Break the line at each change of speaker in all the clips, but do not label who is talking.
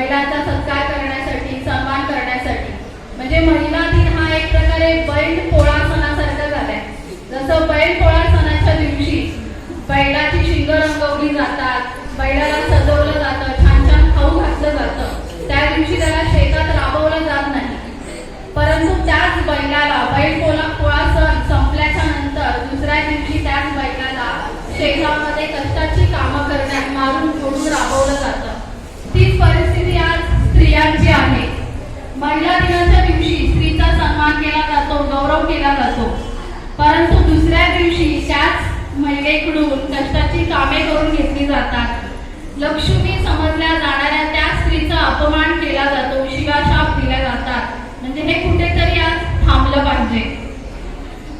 बैलाचा सत्कार करण्यासाठी, सन्मान करण्यासाठी. म्हणजे महिला दिन हा एक प्रकारे बैल पोळा सणासारखा झालाय. जसं बैल पोळा सणाच्या दिवशी बैलाची शिंग रंगवली जातात, बैलाला सजवलं जातं, छान छान खाऊ घातलं जातं. त्या दिवशी त्याला शेतात राबवलं जात नाही. परंतु त्याच बैलाला बैल पोळा सण संपल्याच्या नंतर दुसऱ्या दिवशी त्याच बैलाला शेतामध्ये कष्टाची कामं करण्यात मारून फोडून राबवलं जातं. तीच परिस्थिती आज स्त्रियांची आहे. महिला दिनाच्या दिवशी स्त्रीचा सन्मान केला जातो, गौरव केला जातो. परंतु दुसऱ्या दिवशी त्याच महिलेकडून कष्टाची कामे करून घेतली जातात. लक्ष्मी समजल्या जाणाऱ्या त्या स्त्रीचा अपमान केला जातो, शिवाशाप दिल्या जातात. म्हणजे हे कुठेतरी आज थांबलं पाहिजे.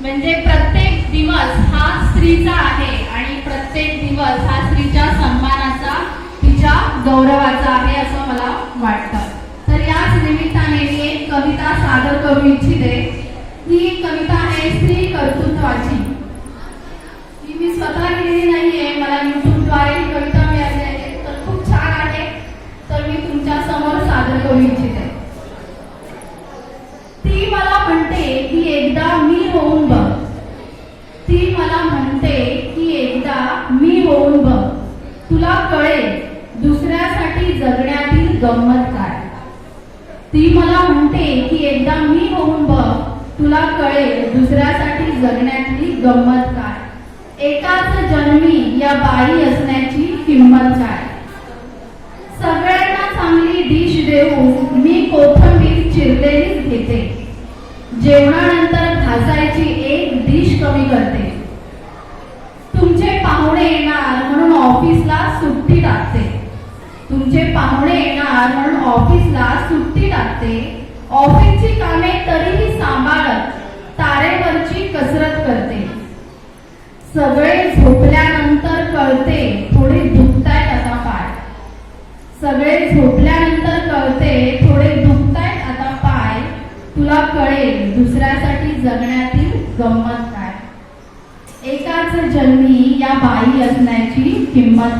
म्हणजे प्रत्येक दिवस हा स्त्रीचा आहे आणि प्रत्येक दिवस हा स्त्रीच्या सन्मानाचा, तिच्या गौरवाचा आहे असं मला वाटतं. तर याच निमित्ताने मी एक कविता सादर करू इच्छिते. ही एक कविता आहे स्त्री कर्तृत्वाची. ही मी स्वतः लिहिली नाहीये, मला युट्यूबद्वारे ही कविता मिळाली आहे. तर खूप छान आहे. तर मी तुमच्या समोर सादर करू इच्छिते. ती मला म्हणते की एकदा मी होऊन बघ. ती मला म्हणते की एकदा मी होऊन बघ. तुला कळेल दुसऱ्यासाठी जगण्यातील गंमत काय. ती मला म्हणते की एकदा मी होऊन बघ. तुला कळेल दुसऱ्यासाठी जगण्यातली गंमत काय. एकाच जन्मी या बाई असण्याची किंमत काय. सगळ्यांना चांगली डिश देऊन मी कोथिंबीर चिरलेलीच घेते. जेवणानंतर घासायची एक डिश कमी करते. तुमचे पाहुणे येणार म्हणून ऑफिसला सुट्टी टाकते. तुमचे पाहुणे येणार म्हणून ऑफिसला सुट्टी टाकते. ऑफिसची कामे तरीही सांभाळत तारेवरची कसरत करते. सगळे झोपल्यानंतर कळते थोडे दुखतायत आता पाय. सगळे झोपल्यानंतर कळते थोडे दुखतायत आता पाय. तुला कळेल दुसऱ्यासाठी जगण्यातील गंमत काय. एकाच जन्मी या बाई असण्याची किंमत